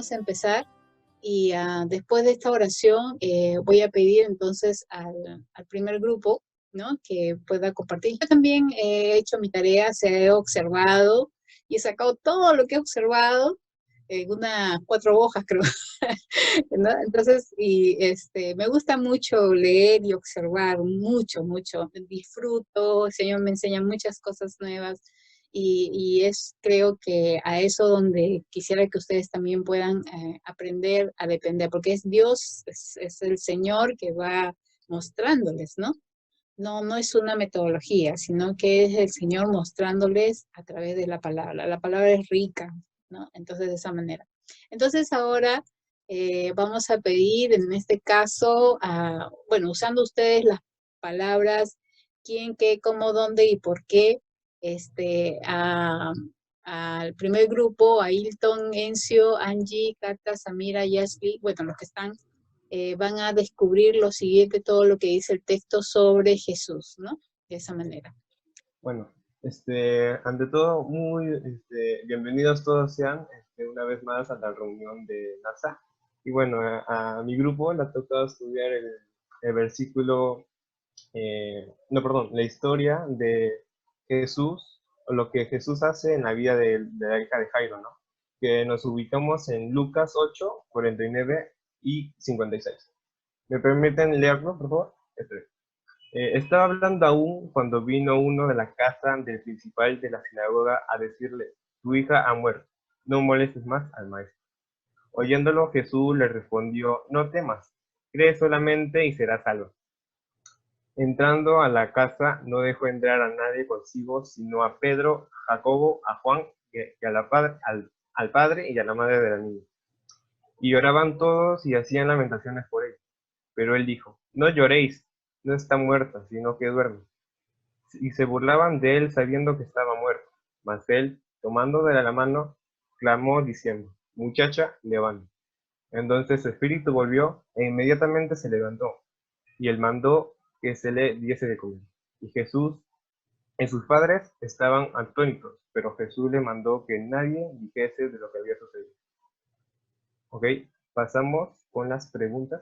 vamos a empezar y después de esta oración voy a pedir entonces al primer grupo, ¿no?, que pueda compartir. Yo también he hecho mi tarea, se he observado y he sacado todo lo que he observado en unas 4 hojas, creo. ¿No? Entonces, me gusta mucho leer y observar, mucho, mucho. Disfruto, el Señor me enseña muchas cosas nuevas y creo que a eso donde quisiera que ustedes también puedan aprender a depender, porque es Dios, es el Señor que va mostrándoles, ¿no? No es una metodología, sino que es el Señor mostrándoles a través de la palabra. La palabra es rica, ¿no? Entonces, de esa manera. Entonces, ahora vamos a pedir, en este caso, bueno, usando ustedes las palabras quién, qué, cómo, dónde y por qué, al primer grupo, a Hilton, Encio, Angie, Cata, Samira, Yasli, bueno, los que están, van a descubrir lo siguiente, todo lo que dice el texto sobre Jesús, ¿no? De esa manera. Bueno, ante todo, muy bienvenidos todos sean una vez más a la reunión de NASA. Y bueno, a mi grupo le ha tocado estudiar el versículo, no, perdón, la historia de Jesús, o lo que Jesús hace en la vida de la hija de Jairo, ¿no? Que nos ubicamos en Lucas 8, 49 y 56. ¿Me permiten leerlo, por favor? Estaba hablando aún cuando vino uno de la casa del principal de la sinagoga a decirle, tu hija ha muerto, no molestes más al maestro. Oyéndolo, Jesús le respondió, no temas, cree solamente y serás salvo. Entrando a la casa, no dejó entrar a nadie consigo, sino a Pedro, Jacobo, a Juan y al padre y a la madre de la niña. Y lloraban todos y hacían lamentaciones por él. Pero él dijo, no lloréis, no está muerta, sino que duerme. Y se burlaban de él sabiendo que estaba muerto. Mas él, tomando de la mano, clamó diciendo, muchacha, levanta. Entonces su espíritu volvió e inmediatamente se levantó. Y él mandó que se le diese de comer. Y Jesús y sus padres estaban atónitos, pero Jesús le mandó que nadie dijese de lo que había sucedido. Ok, pasamos con las preguntas.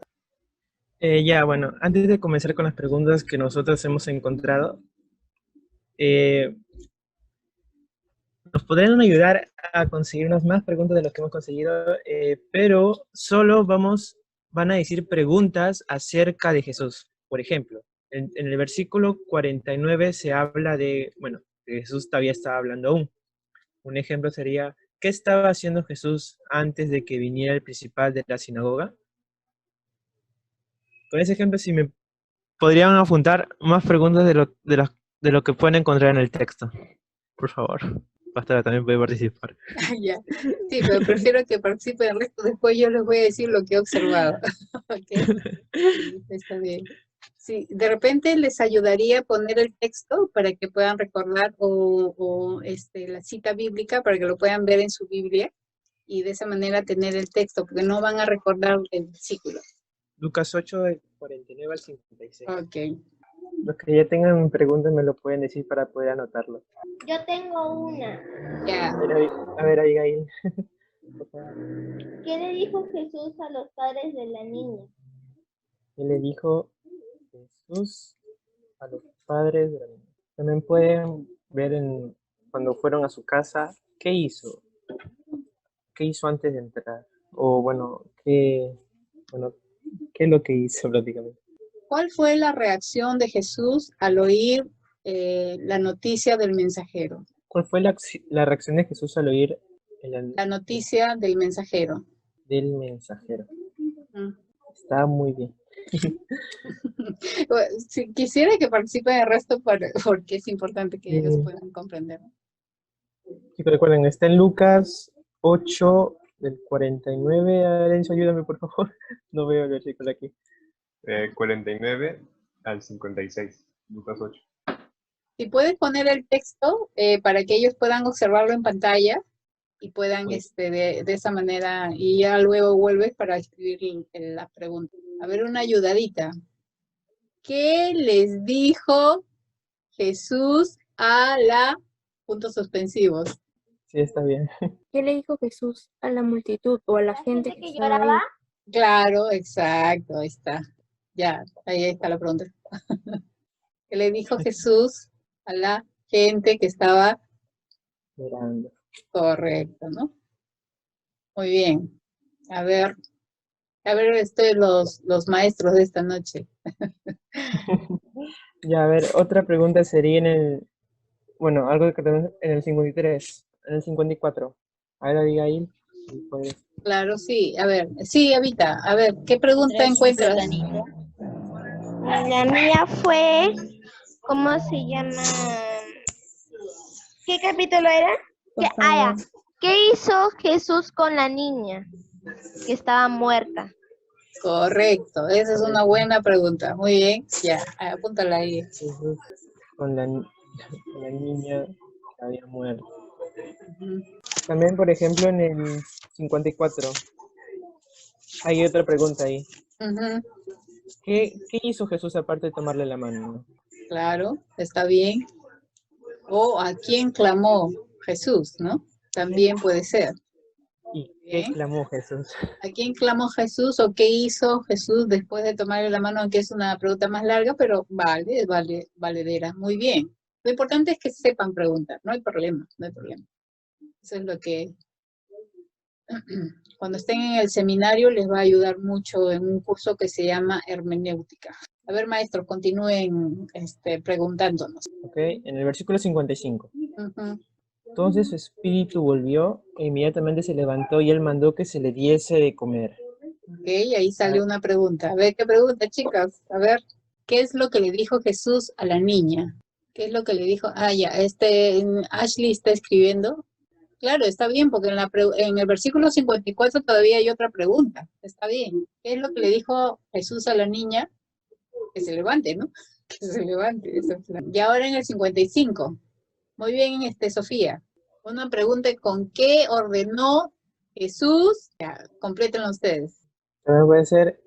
Bueno, antes de comenzar con las preguntas que nosotros hemos encontrado, nos podrían ayudar a conseguirnos más preguntas de las que hemos conseguido, pero solo van a decir preguntas acerca de Jesús. Por ejemplo, en el versículo 49 se habla de, bueno, Jesús todavía estaba hablando aún. Un ejemplo sería, ¿qué estaba haciendo Jesús antes de que viniera el principal de la sinagoga? Con ese ejemplo, si me podrían apuntar más preguntas de lo que pueden encontrar en el texto, por favor. Pastora también puede participar. Ya. Sí, pero prefiero que participe el resto. Después yo les voy a decir lo que he observado. ¿Okay? Sí, está bien. Sí, de repente les ayudaría a poner el texto para que puedan recordar o la cita bíblica para que lo puedan ver en su Biblia y de esa manera tener el texto, porque no van a recordar el versículo. Lucas 8, del 49 al 56. Ok. Los que ya tengan preguntas me lo pueden decir para poder anotarlo. Yo tengo una. Ya. A ver, Abigail. ¿Qué le dijo Jesús a los padres de la niña? ¿Qué le dijo Jesús a los padres de la niña? También pueden ver cuando fueron a su casa, ¿qué hizo? ¿Qué hizo antes de entrar? O bueno, ¿qué es lo que hizo prácticamente? ¿Cuál fue la reacción de Jesús al oír la noticia del mensajero? ¿Cuál fue la reacción de Jesús al oír la noticia del mensajero? Está muy bien. Si quisiera que participen el resto porque es importante que ellos puedan comprender. Sí, pero recuerden, está en Lucas 8, del 49. Arenzo, ayúdame por favor. No veo el versículo aquí. 49 al 56, Lucas 8. Si puedes poner el texto para que ellos puedan observarlo en pantalla y puedan de esa manera, y ya luego vuelves para escribir la pregunta. A ver, una ayudadita. ¿Qué les dijo Jesús a puntos suspensivos? Sí, está bien. ¿Qué le dijo Jesús a la multitud o a la gente que que estaba ahí? lloraba. Claro, exacto, ahí está. Ya, ahí está la pregunta. ¿Qué le dijo Jesús a la gente que estaba Mirando. correcto, ¿no? Muy bien. A ver, los maestros de esta noche. Ya, a ver, otra pregunta sería bueno, algo que tenemos en el 53, en el 54. A ver, Abigail, si puedes. Claro, sí. A ver, sí, Evita. A ver, ¿qué pregunta encuentras? La mía fue, ¿cómo se llama? ¿Qué capítulo era? Por Ya. favor. ¿Qué hizo Jesús con la niña que estaba muerta? Correcto, esa es una buena pregunta. Muy bien, ya, apúntala ahí. Jesús con con la niña que había muerto. Ujú. También, por ejemplo, en el 54, hay otra pregunta ahí. Ujú, ¿Qué hizo Jesús aparte de tomarle la mano? claro, está bien. O a quién clamó Jesús, ¿no? También puede ser. ¿Y qué Bien. clamó Jesús? ¿A quién clamó Jesús o qué hizo Jesús después de tomarle la mano? Aunque es una pregunta más larga, pero valedera. Muy bien. Lo importante es que sepan preguntar, no hay problema, no hay problema. Eso es lo que cuando estén en el seminario les va a ayudar mucho en un curso que se llama hermenéutica. A ver, maestros, continúen preguntándonos. Ok, en el versículo 55. Ujú. Entonces su espíritu volvió e inmediatamente se levantó y él mandó que se le diese de comer. Ok, ahí sale una pregunta. A ver, ¿qué pregunta, chicas? A ver, ¿qué es lo que le dijo Jesús a la niña? ¿Qué es lo que le dijo? Ah, ya, Ashley está escribiendo. Claro, está bien, porque en el versículo 54 todavía hay otra pregunta. Está bien. ¿Qué es lo que le dijo Jesús a la niña? Que se levante, ¿no? Que se levante. Y ahora en el 55. Muy bien, Sofía. Una pregunta, ¿con qué ordenó Jesús? Ya, complétenlo ustedes. También puede ser,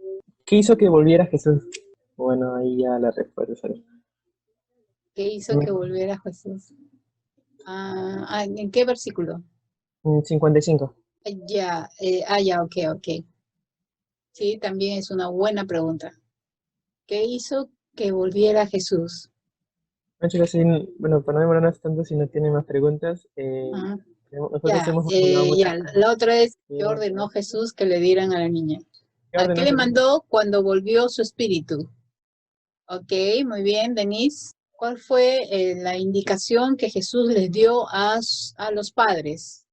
¿qué hizo que volviera Jesús? Bueno, ahí ya la respuesta sale. ¿Qué hizo que volviera Jesús? ¿En qué versículo? 55. Ya, ok. Sí, también es una buena pregunta. ¿Qué hizo que volviera Jesús? Bueno, chicos, bueno, para no demorarnos tanto, si no tienen más preguntas, Ah, nosotros hemos formulado muchas preguntas. la otra es, ¿qué ¿Qué ordenó Jesús que le dieran a la niña? ¿Qué ordenó le Jesús? mandó cuando volvió su espíritu? Ok, muy bien, Denise. ¿Cuál fue la indicación que Jesús les dio a los padres?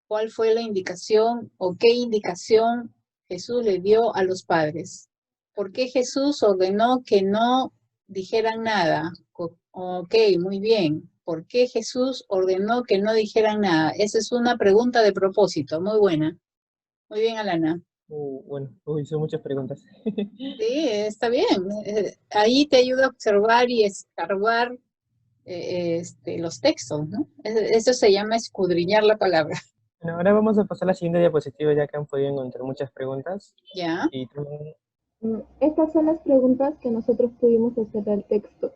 ¿Cuál fue la indicación o qué indicación Jesús le dio a los padres? ¿Por qué Jesús ordenó que no dijeran nada? Ok, muy bien. ¿Por qué Jesús ordenó que no dijeran nada? Esa es una pregunta de propósito, muy buena. Muy bien, Alana. Bueno, son muchas preguntas. Sí, está bien. Ahí te ayuda a observar y escarbar los textos, ¿no? Eso se llama escudriñar la palabra. Bueno, ahora vamos a pasar a la siguiente diapositiva, ya que han podido encontrar muchas preguntas. ¿Ya? Y también, Estas son las preguntas que nosotros pudimos hacer al texto.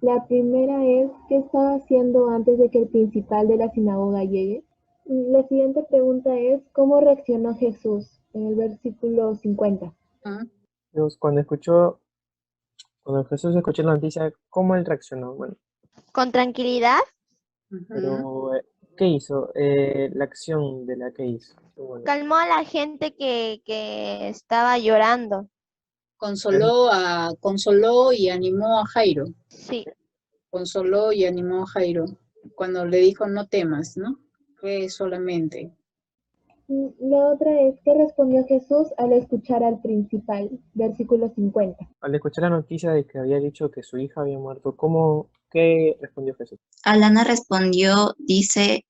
La primera es, ¿qué estaba haciendo antes de que el principal de la sinagoga llegue? La siguiente pregunta es, ¿cómo reaccionó Jesús? En el versículo 50. Dios, cuando Jesús escuchó la noticia, ¿cómo él reaccionó? Bueno, ¿Con tranquilidad? pero ¿qué hizo? La acción de la que hizo. Bueno, Calmó a la gente que estaba llorando. Consoló y animó a Jairo. Sí. Consoló y animó a Jairo. Cuando le dijo, no temas, ¿no? Cree solamente. La otra es, ¿qué respondió Jesús al escuchar al principal? Versículo 50. al escuchar la noticia de que había dicho que su hija había muerto, ¿qué respondió Jesús? Alana respondió, dice,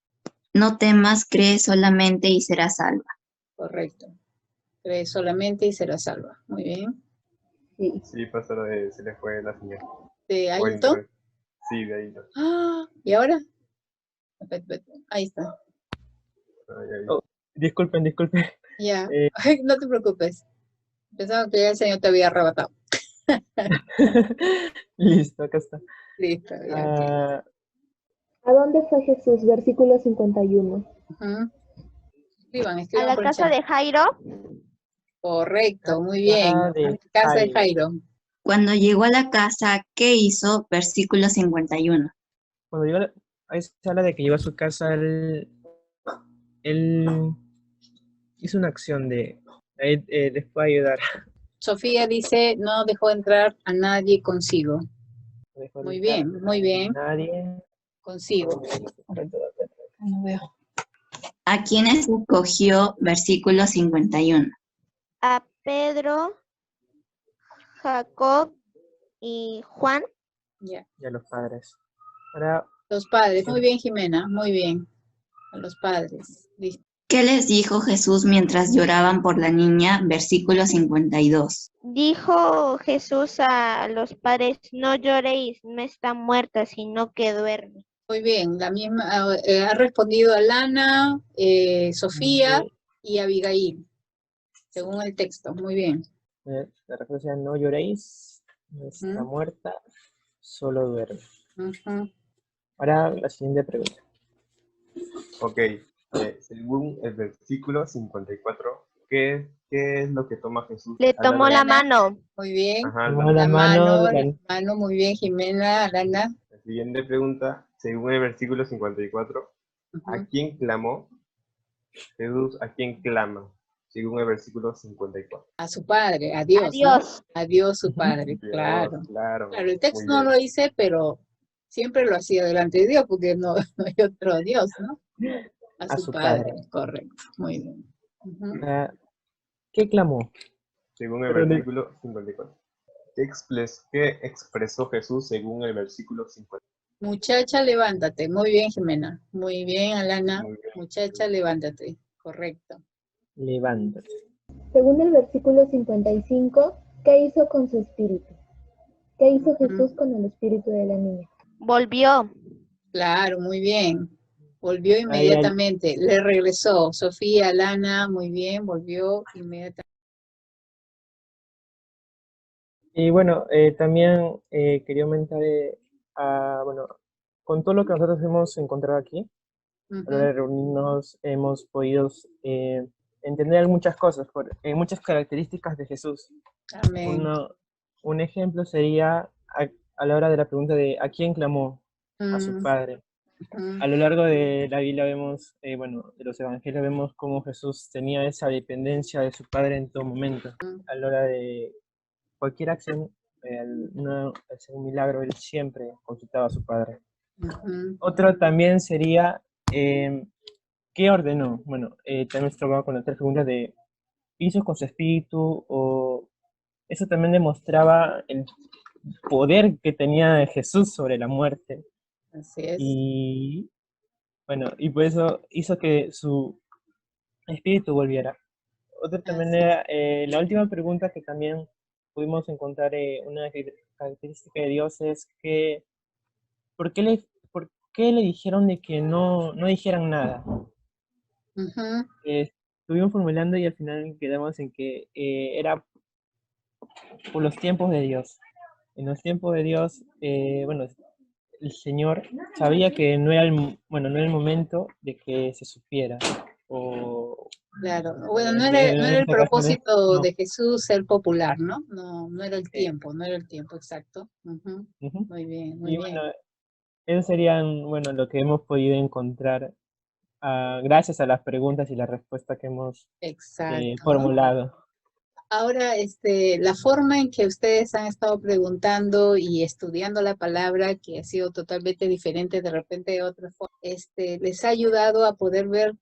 no temas, cree solamente y serás salva. Correcto. Cree solamente y será salva. Muy bien. Sí. Sí, pastor, se le fue la señal. ¿De O el Ailton? internet. Sí, de ahí. ¿Y ahora? Ahí está. Oh, disculpen. Ya. Eh, No te preocupes. Pensaba que ya el Señor te había arrebatado. Listo, acá está. Listo, ya, ok. ¿A dónde fue Jesús? Versículo 51. Ujú. A Escriban la por el casa chat. de Jairo. Correcto, muy bien. Ah, A de la casa de Jairo. Jairo. Cuando llegó a la casa, ¿qué hizo? Versículo 51. Cuando llegó, ahí se habla de que llegó a su casa, él hizo una acción de, ahí, les puede ayudar. Sofía dice, no dejó entrar a nadie consigo. No dejó Muy entrar bien, muy a bien. nadie. Consigo. No veo. ¿A quiénes escogió? Versículo 51. A Pedro, Jacob y Juan. Ya. Y a los padres. Ahora, Los padres. Muy bien, Jimena. Muy bien. A los padres. Listo. ¿Qué les dijo Jesús mientras lloraban por la niña? Versículo 52. Dijo Jesús a los padres, no lloréis, no está muerta, sino que duerme. Muy bien. La misma ha respondido Alana, Sofía y Abigail, según el texto. Muy bien. la respuesta es no lloréis, no está Ujú. muerta, solo duerme. Ujú. Ahora la siguiente pregunta. Ok, según el versículo 54, ¿qué es lo que toma Jesús Le al dar tomó la Alana. mano. Muy bien. Ajá, Tomó la mano de la... Mano, muy bien, Jimena, Alana. La siguiente pregunta, según el versículo 54, ¿a Ujú. quién clamó? Jesús, ¿a quién clama? Según el versículo 54. A su padre, a Dios, ¿no? Adiós. A Dios su Ujú. padre, Dios, claro. claro, Claro, el muy texto no bien. lo dice, pero siempre lo hacía delante de Dios, porque no, no hay otro Dios, ¿no? A A su su padre, padre. correcto, muy bien. Ujú. Ah, ¿qué clamó? Según el Pero versículo 54. ¿Qué expresó Jesús según el versículo 50? Muchacha, levántate. Muy bien, Jimena. Muy bien, Alana. Muy bien. Muchacha, levántate. Correcto. levántate. Según el versículo 55, ¿qué hizo con su espíritu? ¿Qué hizo Jesús con el espíritu de la niña? Volvió. Claro, muy bien. Volvió Ahí inmediatamente. Le regresó. Sofía, Alana, muy bien, volvió inmediatamente. y bueno, también quería aumentar, bueno, con todo lo que nosotros hemos encontrado aquí, a la hora Ujú. de reunirnos, hemos podido entender muchas cosas, muchas características de Jesús. Amén. Un ejemplo sería a la hora de la pregunta de ¿a quién clamó? A su Mm, padre. ujú. A lo largo de la Biblia vemos, bueno, de los evangelios vemos cómo Jesús tenía esa dependencia de su padre en todo momento. A la hora de cualquier acción, hacer un milagro, él siempre consultaba a su padre. Ujú. Otro también sería, ¿qué ordenó? Bueno, también se trabajaba con las tres preguntas de ¿hizo con su espíritu? O eso también demostraba el poder que tenía Jesús sobre la muerte. Así es. Y bueno, y por eso hizo que su espíritu volviera. Otra también Así es. era la última pregunta que también pudimos encontrar, una característica de Dios es que por qué le dijeron de que no dijeran nada? Ujú. Estuvimos formulando y al final quedamos en que era por los tiempos de Dios. En los tiempos de Dios, bueno, el Señor sabía que no era bueno, no era el momento de que se supiera. O Claro. Bueno, no en era el este caso, propósito no. de Jesús ser popular, ¿no? No, no era el Sí. tiempo, no era el tiempo exacto. Ujú. Ujú. Muy bien, muy Y bien. bueno, eso serían, bueno, lo que hemos podido encontrar gracias a las preguntas y la respuesta que hemos Exacto, ¿no? formulado. Ahora, la forma en que ustedes han estado preguntando y estudiando la palabra, que ha sido totalmente diferente de repente de otra forma, les ha ayudado a poder ver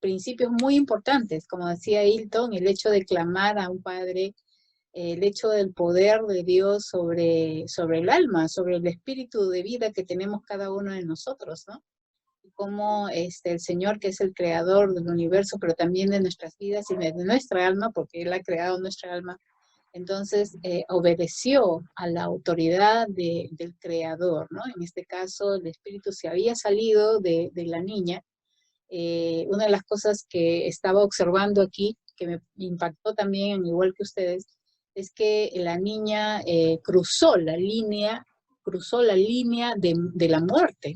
principios muy importantes, como decía Hilton, el hecho de clamar a un padre, el hecho del poder de Dios sobre el alma, sobre el espíritu de vida que tenemos cada uno de nosotros, ¿no? Cómo el Señor, que es el creador del universo, pero también de nuestras vidas y de nuestra alma, porque Él ha creado nuestra alma, entonces obedeció a la autoridad del creador, ¿no? En este caso, el espíritu se había salido de la niña. Una de las cosas que estaba observando aquí, que me impactó también, igual que ustedes, es que la niña cruzó la línea de la muerte.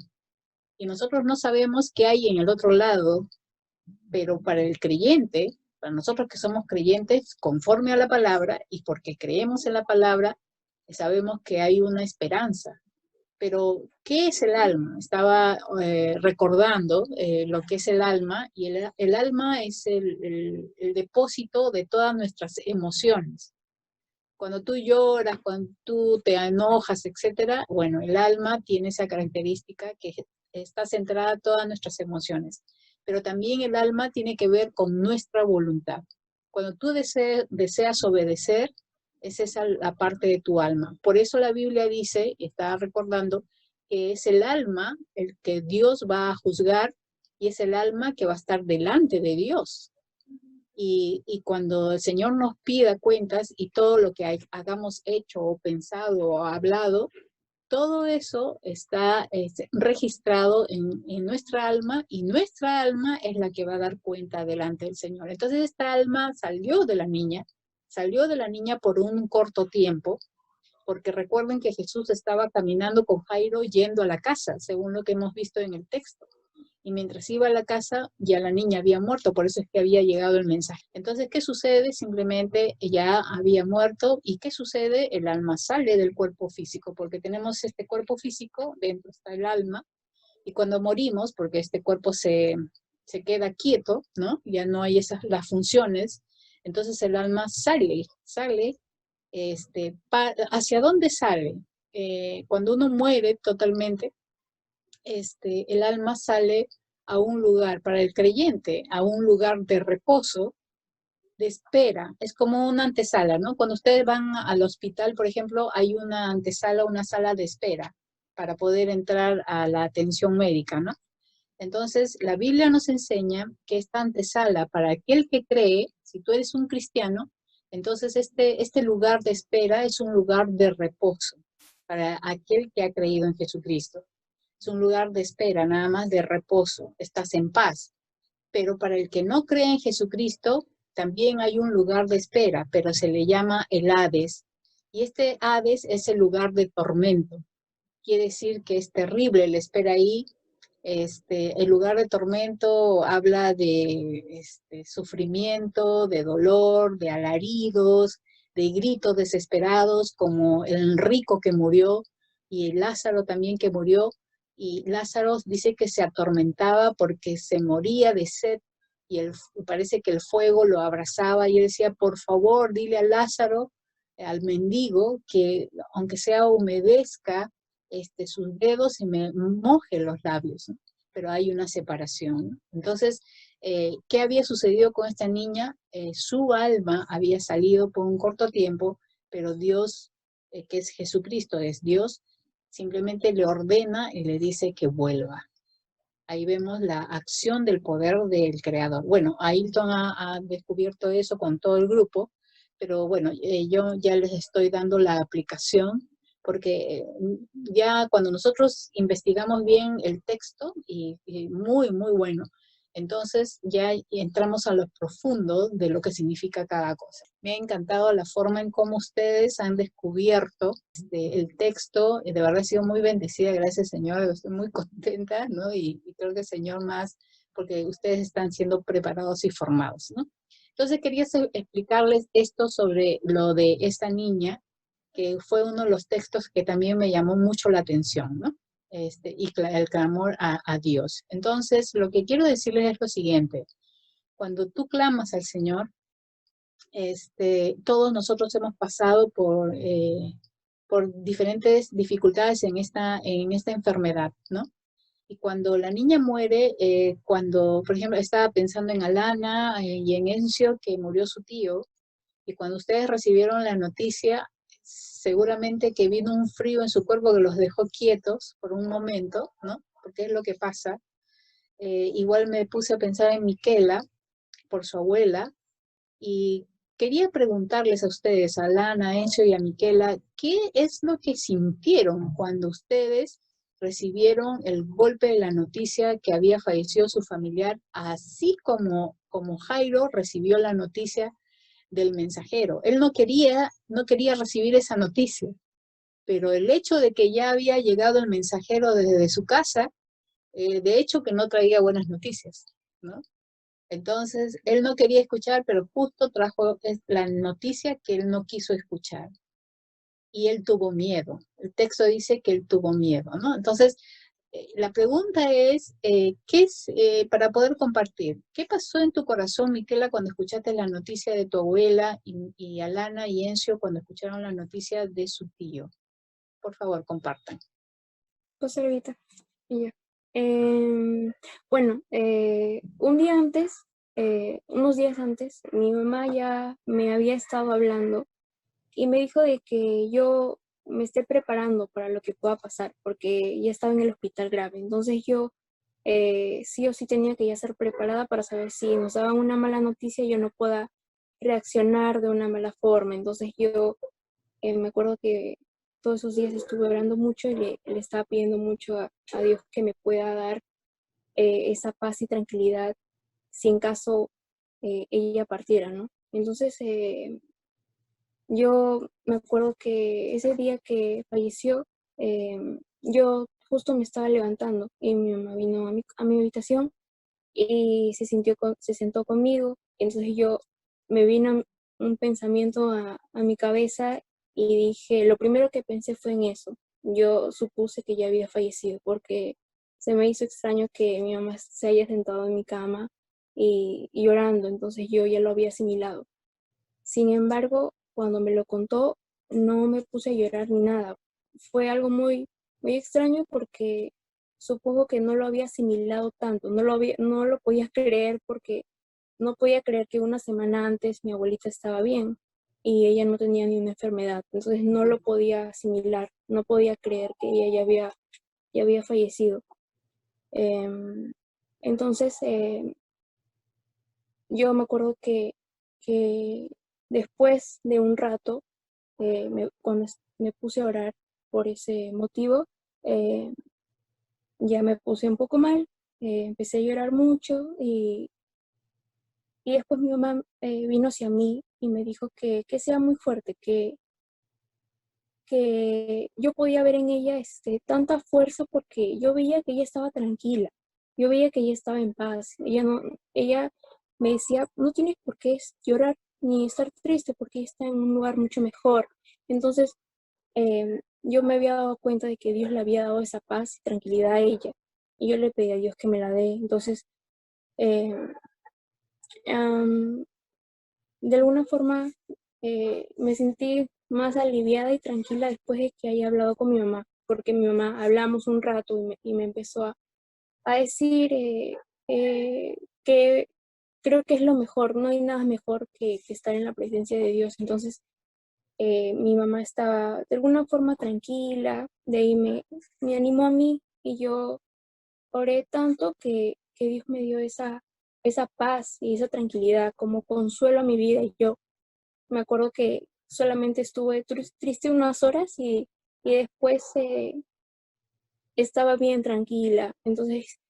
y nosotros no sabemos qué hay en el otro lado, pero para el creyente, para nosotros que somos creyentes conforme a la palabra y porque creemos en la palabra, sabemos que hay una esperanza. Pero, ¿qué es el alma? Estaba recordando lo que es el alma, y el alma es el depósito de todas nuestras emociones. Cuando tú lloras, cuando tú te enojas, etcétera, bueno, el alma tiene esa característica que está centrada en todas nuestras emociones. Pero también el alma tiene que ver con nuestra voluntad. Cuando tú deseas obedecer, es esa la parte de tu alma. Por eso la Biblia dice, está recordando, que es el alma el que Dios va a juzgar y es el alma que va a estar delante de Dios. Y cuando el Señor nos pida cuentas y todo lo que hagamos hecho o pensado o hablado, todo eso está registrado en nuestra alma, y nuestra alma es la que va a dar cuenta delante del Señor. Entonces esta alma salió de la niña por un corto tiempo, porque recuerden que Jesús estaba caminando con Jairo yendo a la casa, según lo que hemos visto en el texto. Y mientras iba a la casa, ya la niña había muerto, por eso es que había llegado el mensaje. Entonces, ¿qué sucede? Simplemente ya había muerto. ¿Y qué sucede? El alma sale del cuerpo físico, porque tenemos este cuerpo físico, dentro está el alma, y cuando morimos, porque este cuerpo se queda quieto, ¿no? Ya no hay las funciones, entonces el alma sale. ¿Hacia dónde sale? Cuando uno muere totalmente, el alma sale a un lugar, para el creyente, a un lugar de reposo, de espera. Es como una antesala, ¿no? Cuando ustedes van al hospital, por ejemplo, hay una antesala, una sala de espera para poder entrar a la atención médica, ¿no? Entonces, la Biblia nos enseña que esta antesala, para aquel que cree, si tú eres un cristiano, entonces este lugar de espera es un lugar de reposo para aquel que ha creído en Jesucristo. Es un lugar de espera, nada más de reposo, estás en paz. Pero para el que no cree en Jesucristo, también hay un lugar de espera, pero se le llama el Hades. Y este Hades es el lugar de tormento. Quiere decir que es terrible la espera ahí. El lugar de tormento habla de sufrimiento, de dolor, de alaridos, de gritos desesperados, como el rico que murió y el Lázaro también que murió. Y Lázaro dice que se atormentaba porque se moría de sed y parece que el fuego lo abrazaba, y él decía, por favor, dile a Lázaro, al mendigo, que aunque sea humedezca sus dedos y me moje los labios, ¿no? Pero hay una separación. Entonces, ¿qué había sucedido con esta niña? Su alma había salido por un corto tiempo, pero Dios, que es Jesucristo, es Dios, simplemente le ordena y le dice que vuelva. Ahí vemos la acción del poder del Creador. Bueno, Ailton ha descubierto eso con todo el grupo, pero bueno, yo ya les estoy dando la aplicación, porque ya cuando nosotros investigamos bien el texto, y muy, muy bueno, entonces ya entramos a lo profundo de lo que significa cada cosa. Me ha encantado la forma en cómo ustedes han descubierto el texto, y de verdad he sido muy bendecida, gracias Señor, estoy muy contenta, ¿no? Y creo que el Señor más, porque ustedes están siendo preparados y formados, ¿no? Entonces quería explicarles esto sobre lo de esta niña, que fue uno de los textos que también me llamó mucho la atención, ¿no? Y el clamor a Dios. Entonces, lo que quiero decirles es lo siguiente. Cuando tú clamas al Señor, todos nosotros hemos pasado por diferentes dificultades en esta enfermedad, ¿no? Y cuando la niña muere, cuando, por ejemplo, estaba pensando en Alana y en Encio, que murió su tío, y cuando ustedes recibieron la noticia, seguramente que vino un frío en su cuerpo que los dejó quietos por un momento, ¿no? Porque es lo que pasa. Igual me puse a pensar en Miquela, por su abuela, y quería preguntarles a ustedes, a Lana, a Enzo y a Miquela, ¿qué es lo que sintieron cuando ustedes recibieron el golpe de la noticia que había fallecido su familiar, así como Jairo recibió la noticia del mensajero? Él no quería recibir esa noticia, pero el hecho de que ya había llegado el mensajero desde su casa, de hecho que no traía buenas noticias, ¿no? Entonces, él no quería escuchar, pero justo trajo la noticia que él no quiso escuchar. Y él tuvo miedo. El texto dice que él tuvo miedo, ¿no? Entonces, la pregunta es, ¿qué es, para poder compartir, qué pasó en tu corazón, Miquela, cuando escuchaste la noticia de tu abuela y Alana y Encio cuando escucharon la noticia de su tío? Por favor, compartan. Pues servita. Y ya. Bueno, un día antes, unos días antes, mi mamá ya me había estado hablando y me dijo de que yo me esté preparando para lo que pueda pasar, porque ya estaba en el hospital grave. Entonces yo sí o sí tenía que ya estar preparada para saber si nos daban una mala noticia, yo no pueda reaccionar de una mala forma. Entonces yo me acuerdo que todos esos días estuve orando mucho y le estaba pidiendo mucho a Dios que me pueda dar esa paz y tranquilidad si en caso ella partiera, ¿no? Entonces, yo me acuerdo que ese día que falleció, yo justo me estaba levantando y mi mamá vino a mi habitación y se sentó conmigo. Entonces yo me vino un pensamiento a mi cabeza y dije, lo primero que pensé fue en eso. Yo supuse que ya había fallecido porque se me hizo extraño que mi mamá se haya sentado en mi cama y llorando, entonces yo ya lo había asimilado. Sin embargo, cuando me lo contó, no me puse a llorar ni nada. Fue algo muy extraño porque supongo que no lo había asimilado tanto, no lo podía creer porque no podía creer que una semana antes mi abuelita estaba bien y ella no tenía ni una enfermedad. Entonces no lo podía asimilar, no podía creer que ella ya había fallecido. Em, entonces, yo me acuerdo que después de un rato, cuando me puse a orar por ese motivo, eh, ya me puse un poco mal, empecé a llorar mucho y después mi mamá vino hacia mí y me dijo que sea muy fuerte, que yo podía ver en ella tanta fuerza porque yo veía que ella estaba tranquila, yo veía que ella estaba en paz, ella me decía, no tienes por qué llorar ni estar triste porque ella está en un lugar mucho mejor. Entonces, yo me había dado cuenta de que Dios le había dado esa paz y tranquilidad a ella y yo le pedí a Dios que me la dé. Entonces, eh, am, de alguna forma me sentí más aliviada y tranquila después de que haya hablado con mi mamá, porque mi mamá hablamos un rato y me empezó a decir que creo que es lo mejor, no hay nada mejor que estar en la presencia de Dios. Entonces, mi mamá estaba de alguna forma tranquila, de ahí me animó a mí y yo oré tanto que Dios me dio esa paz y esa tranquilidad como consuelo a mi vida. Y yo me acuerdo que solamente estuve triste unas horas y después estaba bien tranquila. Entonces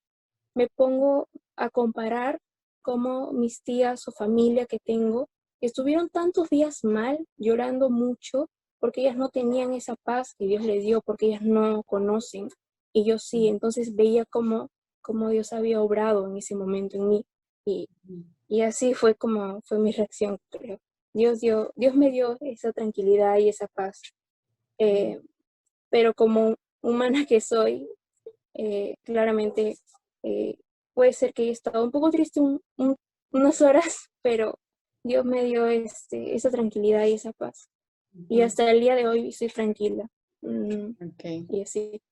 me pongo a comparar cómo mis tías o familia que tengo estuvieron tantos días mal, llorando mucho, porque ellas no tenían esa paz que Dios les dio, porque ellas no conocen, y yo sí. Entonces veía cómo Dios había obrado en ese momento en mí, y, y así fue como fue mi reacción, creo. Dios me dio esa tranquilidad y esa paz, eh, pero como humana que soy, claramente eh, puede ser que haya estado un poco triste unas horas, pero Dios me dio esa tranquilidad y esa paz. Y hasta el día de hoy estoy tranquila. Okay. Y así.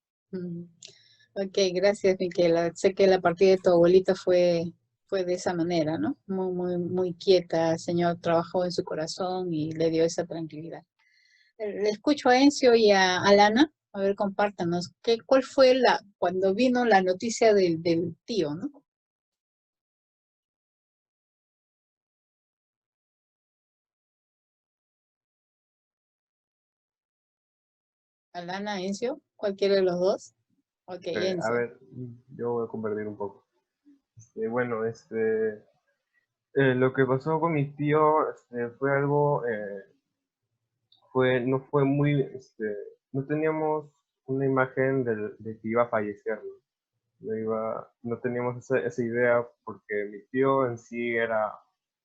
Ok, gracias, Miquela. Sé que la partida de tu abuelita fue de esa manera, ¿no? Muy, muy, muy quieta. El Señor trabajó en su corazón y le dio esa tranquilidad. Le escucho a Encio y a Alana. A ver, compártanos. ¿Cuál fue cuando vino la noticia del tío, ¿no? Alana, Encio, cualquiera de los dos. Ok, A Encio. ver, yo voy a compartir un poco. Bueno, lo que pasó con mi tío fue algo, no fue muy, no teníamos una imagen de que iba a fallecer, ¿no? no teníamos esa idea porque mi tío en sí era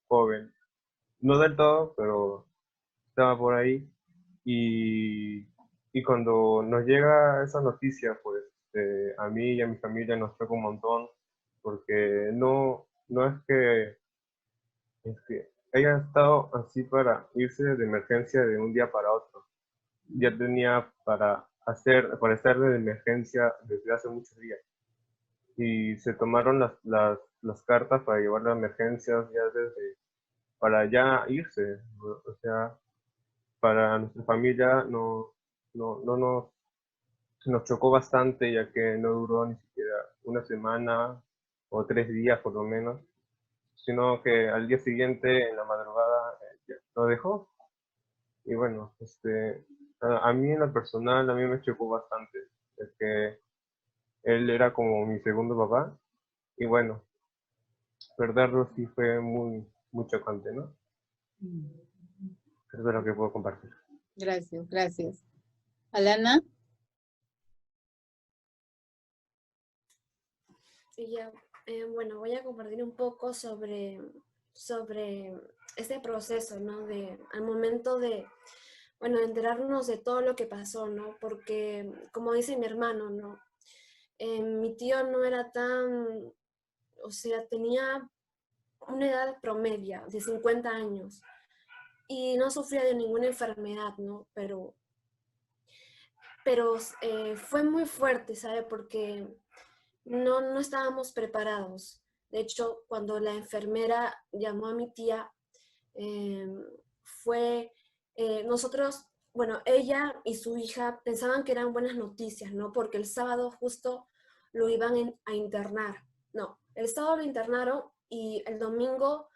joven, no del todo, pero estaba por ahí. Y, y cuando nos llega esa noticia, pues a mí y a mi familia nos choca un montón, porque no es que haya estado así para irse de emergencia de un día para otro. Ya tenía para estar de emergencia desde hace muchos días. Y se tomaron las cartas para llevar las emergencias para ya irse. O sea, para nuestra familia no nos chocó bastante, ya que no duró ni siquiera una semana o 3 días por lo menos, sino que al día siguiente, en la madrugada, ya lo dejó. Y bueno, a mí en lo personal, a mí me chocó bastante, es que él era como mi segundo papá, y bueno, perderlo sí fue muy chocante, ¿no? Eso es lo que puedo compartir. Gracias, gracias. Alana. Y ya, bueno, voy a compartir un poco sobre este proceso, ¿no? Al momento de, bueno, enterarnos de todo lo que pasó, ¿no? Porque, como dice mi hermano, ¿no? Mi tío no era tan, o sea, tenía una edad promedia de 50 años y no sufría de ninguna enfermedad, ¿no? Pero fue muy fuerte, ¿sabe? Porque no estábamos preparados. De hecho, cuando la enfermera llamó a mi tía, eh, nosotros, bueno, ella y su hija pensaban que eran buenas noticias, ¿no? Porque el sábado justo lo iban a internar. No, el sábado lo internaron y el domingo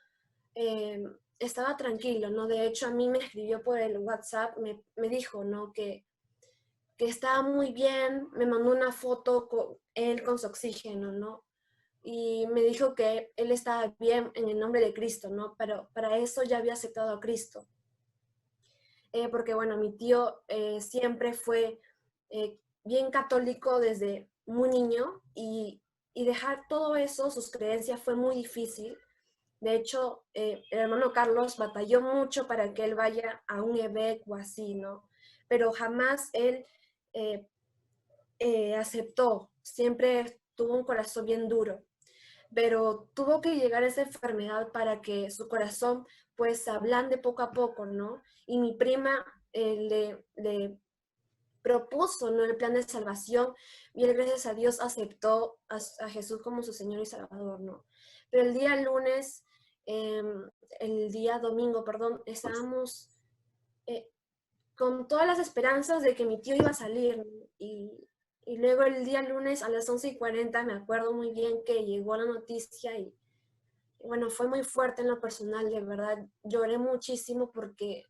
eh, estaba tranquilo, ¿no? De hecho, a mí me escribió por el WhatsApp, me dijo, ¿no? Que estaba muy bien, me mandó una foto con él con su oxígeno, ¿no? Y me dijo que él estaba bien en el nombre de Cristo, ¿no? Pero para eso ya había aceptado a Cristo. Porque, bueno, mi tío siempre fue bien católico desde muy niño y dejar todo eso, sus creencias, fue muy difícil. De hecho, el hermano Carlos batalló mucho para que él vaya a un EVEC o así, ¿no? Pero jamás él eh, aceptó, siempre tuvo un corazón bien duro, pero tuvo que llegar a esa enfermedad para que su corazón pues se ablande poco a poco, ¿no? Y mi prima le propuso, ¿no? El plan de salvación y él, gracias a Dios, aceptó a Jesús como su Señor y Salvador, ¿no? Pero el día lunes, el día domingo, perdón, estábamos con todas las esperanzas de que mi tío iba a salir, ¿no? Y luego el día lunes a las 11:40 me acuerdo muy bien que llegó la noticia y bueno, fue muy fuerte en lo personal, de verdad. Lloré muchísimo porque,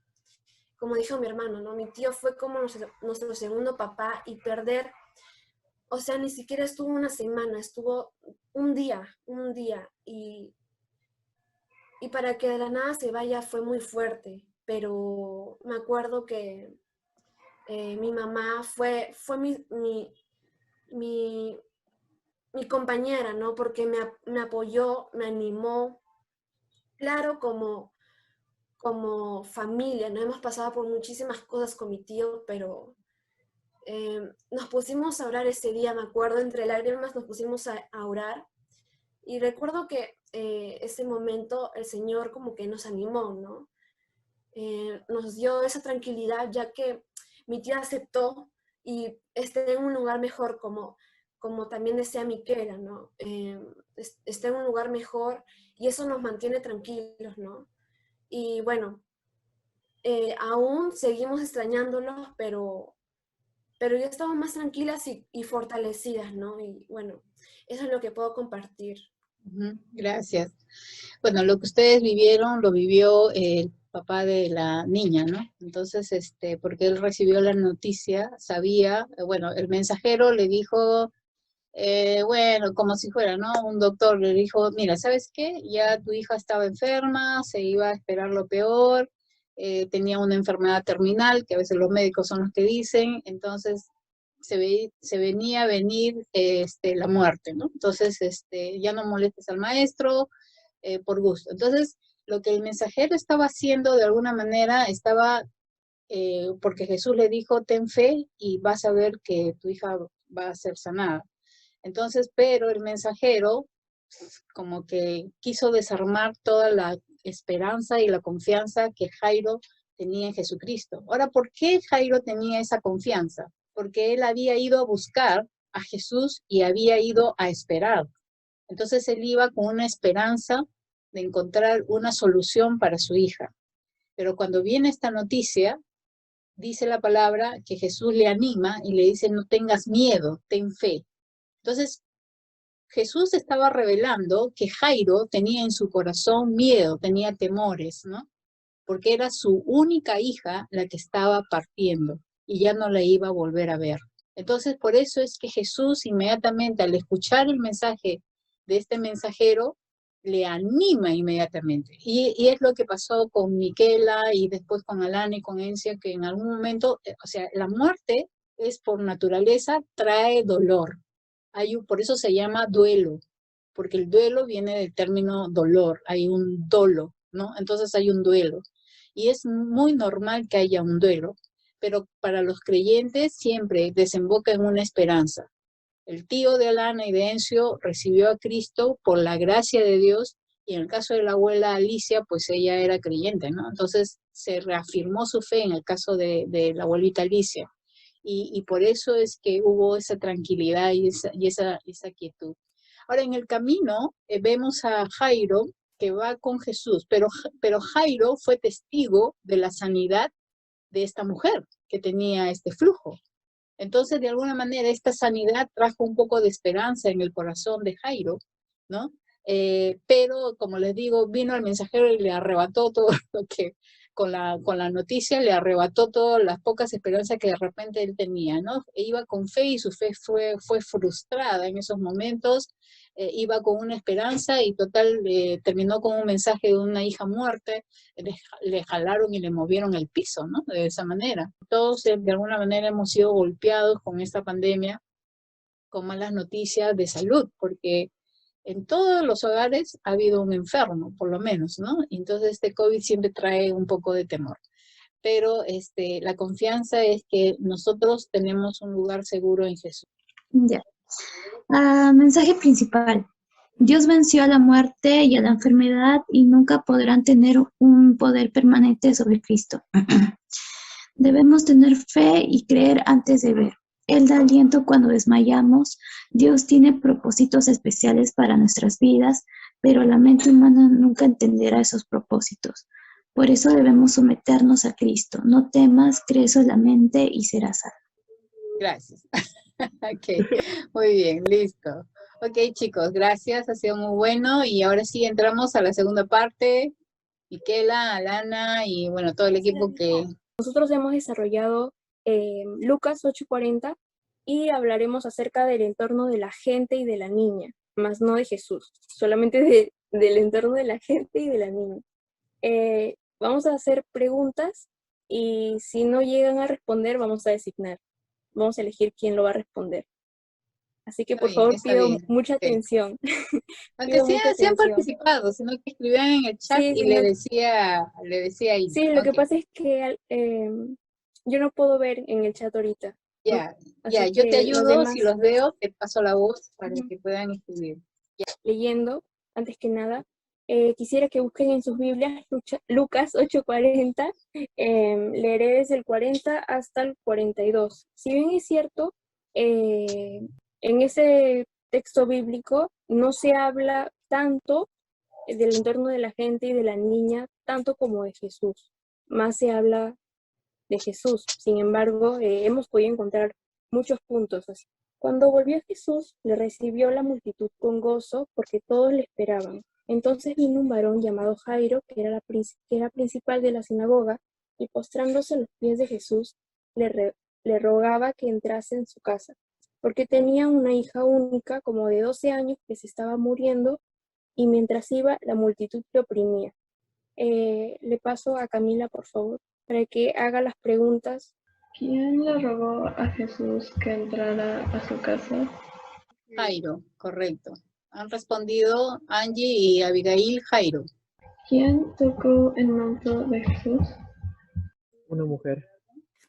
como dijo mi hermano, ¿no? Mi tío fue como nuestro segundo papá y perder, o sea, ni siquiera estuvo una semana, estuvo un día. Y para que de la nada se vaya fue muy fuerte, pero me acuerdo que mi mamá fue mi compañera, ¿no? Porque me apoyó, me animó. Claro, como familia, ¿no? Hemos pasado por muchísimas cosas con mi tío, pero nos pusimos a orar ese día, me acuerdo, entre lágrimas nos pusimos a orar. Y recuerdo que ese momento el Señor como que nos animó, ¿no? Nos dio esa tranquilidad ya que mi tía aceptó y esté en un lugar mejor, como también decía Miquela, ¿no? Esté en un lugar mejor y eso nos mantiene tranquilos, ¿no? Y bueno, aún seguimos extrañándolos, pero ya estamos más tranquilas y fortalecidas, ¿no? Y bueno, eso es lo que puedo compartir. Gracias. Bueno, lo que ustedes vivieron, lo vivió el papá de la niña, ¿no? Entonces, porque él recibió la noticia, sabía, bueno, el mensajero le dijo, bueno, como si fuera, ¿no? Un doctor le dijo, mira, ¿sabes qué? Ya tu hija estaba enferma, se iba a esperar lo peor, tenía una enfermedad terminal, que a veces los médicos son los que dicen, entonces se venía a venir la muerte, ¿no? Entonces, ya no molestes al maestro por gusto. Entonces, lo que el mensajero estaba haciendo de alguna manera estaba, porque Jesús le dijo, ten fe y vas a ver que tu hija va a ser sanada. Entonces, pero el mensajero como que quiso desarmar toda la esperanza y la confianza que Jairo tenía en Jesucristo. Ahora, ¿por qué Jairo tenía esa confianza? Porque él había ido a buscar a Jesús y había ido a esperar. Entonces él iba con una esperanza de encontrar una solución para su hija. Pero cuando viene esta noticia, dice la palabra que Jesús le anima y le dice, no tengas miedo, ten fe. Entonces, Jesús estaba revelando que Jairo tenía en su corazón miedo, tenía temores, ¿no? Porque era su única hija la que estaba partiendo y ya no la iba a volver a ver. Entonces, por eso es que Jesús inmediatamente al escuchar el mensaje de este mensajero, le anima inmediatamente. Y es lo que pasó con Miquela y después con Alana y con Encia, que en algún momento, o sea, la muerte es por naturaleza, trae dolor. Por eso se llama duelo, porque el duelo viene del término dolor, hay un dolo, ¿no? Entonces hay un duelo. Y es muy normal que haya un duelo, pero para los creyentes siempre desemboca en una esperanza. El tío de Alana y de Encio recibió a Cristo por la gracia de Dios, y en el caso de la abuela Alicia, pues ella era creyente, ¿no? Entonces se reafirmó su fe en el caso de la abuelita Alicia. Y por eso es que hubo esa tranquilidad y esa quietud. Ahora, en el camino vemos a Jairo que va con Jesús, pero Jairo fue testigo de la sanidad de esta mujer que tenía este flujo. Entonces, de alguna manera, esta sanidad trajo un poco de esperanza en el corazón de Jairo, ¿no? Pero, como les digo, vino el mensajero y le arrebató todo lo que, con la noticia, le arrebató todas las pocas esperanzas que de repente él tenía, ¿no? Iba con fe y su fe fue frustrada en esos momentos, iba con una esperanza y total, terminó con un mensaje de una hija muerta, le jalaron y le movieron el piso, ¿no? De esa manera. Todos de alguna manera hemos sido golpeados con esta pandemia, con malas noticias de salud, porque en todos los hogares ha habido un enfermo, por lo menos, ¿no? Entonces este COVID siempre trae un poco de temor. Pero la confianza es que nosotros tenemos un lugar seguro en Jesús. Ya. Mensaje principal. Dios venció a la muerte y a la enfermedad y nunca podrán tener un poder permanente sobre Cristo. Debemos tener fe y creer antes de ver. Él da aliento cuando desmayamos. Dios tiene propósitos especiales para nuestras vidas, pero la mente humana nunca entenderá esos propósitos. Por eso debemos someternos a Cristo. No temas, cree solamente y serás salvo. Gracias. Ok, muy bien, listo. Ok, chicos, gracias, ha sido muy bueno. Y ahora sí entramos a la segunda parte. Miquela, Alana y bueno, todo el equipo que... Nosotros hemos desarrollado Lucas 8:40 y hablaremos acerca del entorno de la gente y de la niña, más no de Jesús, solamente del entorno de la gente y de la niña. Vamos a hacer preguntas y si no llegan a responder, vamos a designar. Vamos a elegir quién lo va a responder. Así que por favor pido mucha atención. Aunque sí han participado, sino que escribían en el chat y le decía ahí. Sí, lo que pasa es que yo no puedo ver en el chat ahorita. Ya, yo te ayudo, si los veo, te paso la voz para que puedan escribir. Ya. Leyendo, antes que nada, quisiera que busquen en sus Biblias Lucas 8:40, leeré desde el 40 hasta el 42. Si bien es cierto, en ese texto bíblico no se habla tanto del entorno de la gente y de la niña, tanto como de Jesús. Más se habla de Jesús. Sin embargo, hemos podido encontrar muchos puntos así. Cuando volvió Jesús, le recibió la multitud con gozo porque todos le esperaban. Entonces vino un varón llamado Jairo, que era principal de la sinagoga, y postrándose a los pies de Jesús, le rogaba que entrase en su casa, porque tenía una hija única, como de 12 años, que se estaba muriendo, y mientras iba, la multitud le oprimía. Le paso a Camila, por favor, para que haga las preguntas ¿Quién le rogó a Jesús que entrara a su casa? Jairo, correcto. Han respondido Angie y Abigail. Jairo. ¿Quién tocó el manto de Jesús? Una mujer.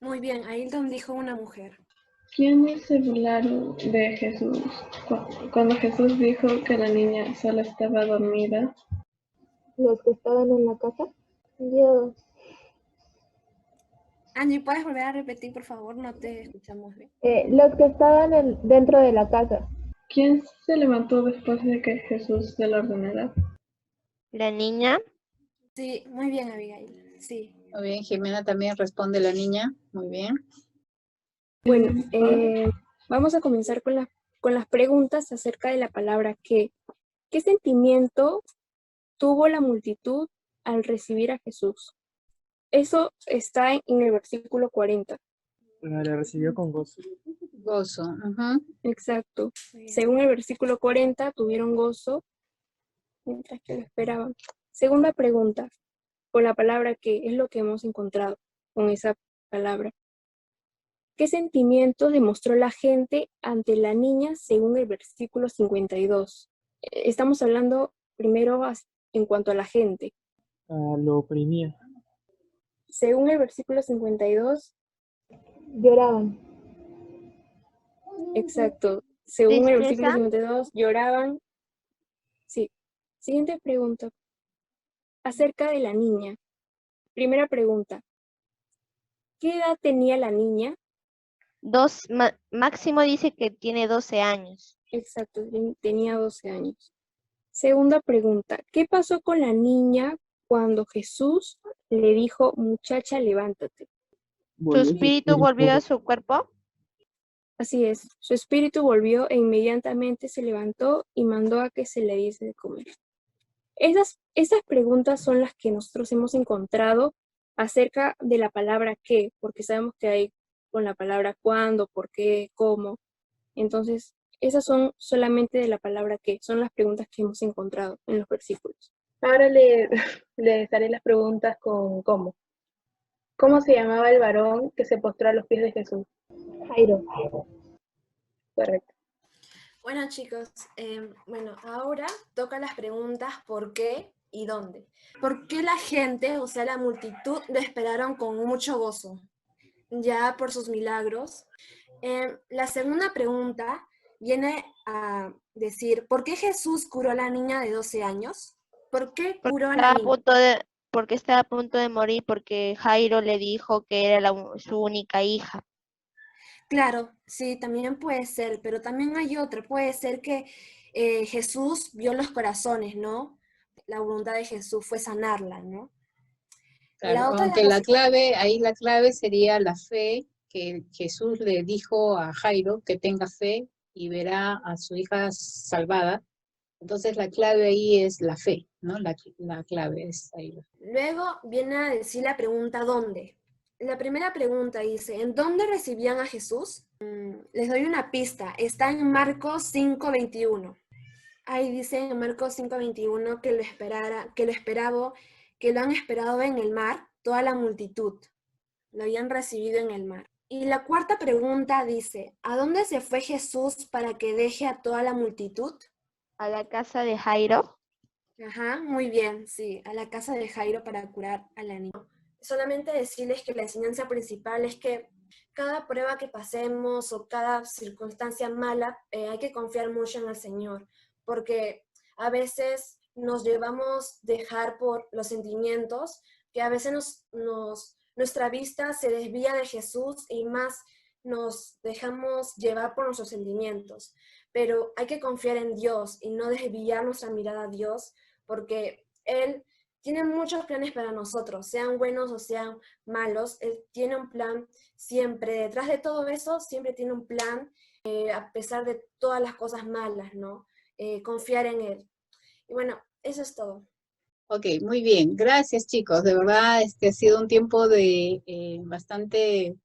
Muy bien, Ailton dijo una mujer. ¿Quiénes se burlaron de Jesús cuando Jesús dijo que la niña solo estaba dormida? Los que estaban en la casa. Dios. Angie, ¿puedes volver a repetir, por favor? No te escuchamos bien. Los que estaban dentro de la casa. ¿Quién se levantó después de que Jesús se lo ordenara? La niña. Sí, muy bien, Abigail. Sí. Muy bien, Jimena también responde la niña. Muy bien. Bueno, vamos a comenzar con las preguntas acerca de la palabra que. ¿Qué sentimiento tuvo la multitud al recibir a Jesús? Eso está en el versículo 40. La recibió con gozo. Gozo. Ujú. Exacto. Muy bien. Según el versículo 40, tuvieron gozo mientras que lo esperaban. Segunda pregunta, con la palabra que es lo que hemos encontrado con esa palabra. ¿Qué sentimientos demostró la gente ante la niña según el versículo 52? Estamos hablando primero en cuanto a la gente. Lo oprimía. Según el versículo 52, Lloraban. exacto. Según el versículo ¿Tristeza? 52, lloraban. Sí. Siguiente pregunta. Acerca de la niña. Primera pregunta. ¿Qué edad tenía la niña? Máximo dice que tiene 12 años. Exacto, tenía 12 años. Segunda pregunta. ¿Qué pasó con la niña cuando Jesús le dijo, muchacha, levántate? ¿Su espíritu volvió a su cuerpo? Así es, su espíritu volvió e inmediatamente se levantó y mandó a que se le diese de comer. Esas preguntas son las que nosotros hemos encontrado acerca de la palabra qué, porque sabemos que hay con la palabra cuándo, por qué, cómo. Entonces, esas son solamente de la palabra qué, son las preguntas que hemos encontrado en los versículos. Ahora les haré las preguntas con cómo. ¿Cómo se llamaba el varón que se postró a los pies de Jesús? Jairo. Correcto. Bueno, chicos, ahora toca las preguntas por qué y dónde. ¿Por qué la gente, o sea, la multitud, le esperaron con mucho gozo? Ya por sus milagros. La segunda pregunta viene a decir, ¿por qué Jesús curó a la niña de 12 años? ¿Por qué curó a la niña? Porque estaba a punto de morir, porque Jairo le dijo que era su única hija. Claro, sí, también puede ser, pero también hay otra. Puede ser que Jesús vio los corazones, ¿no? La voluntad de Jesús fue sanarla, ¿no? Claro, La otra aunque la clave sería la fe, que Jesús le dijo a Jairo que tenga fe y verá a su hija salvada. Entonces la clave ahí es la fe, ¿no? La clave es ahí. Luego viene a decir la pregunta ¿dónde? La primera pregunta dice, ¿en dónde recibían a Jesús? Les doy una pista, está en Marcos 5:21. Ahí dice en Marcos 5:21 que lo han esperado en el mar, toda la multitud. Lo habían recibido en el mar. Y la cuarta pregunta dice, ¿a dónde se fue Jesús para que deje a toda la multitud? A la casa de Jairo. Ajá, muy bien, sí, a la casa de Jairo para curar a la niña. Solamente decirles que la enseñanza principal es que cada prueba que pasemos o cada circunstancia mala, hay que confiar mucho en el Señor, porque a veces nos llevamos dejar por los sentimientos, que a veces nuestra vista se desvía de Jesús y más nos dejamos llevar por nuestros sentimientos. Pero hay que confiar en Dios y no desviar nuestra mirada a Dios, porque Él tiene muchos planes para nosotros, sean buenos o sean malos. Él tiene un plan siempre. Detrás de todo eso, siempre tiene un plan, a pesar de todas las cosas malas, ¿no? Confiar en Él. Y bueno, eso es todo. Ok, muy bien. Gracias, chicos. De verdad, ha sido un tiempo de bastante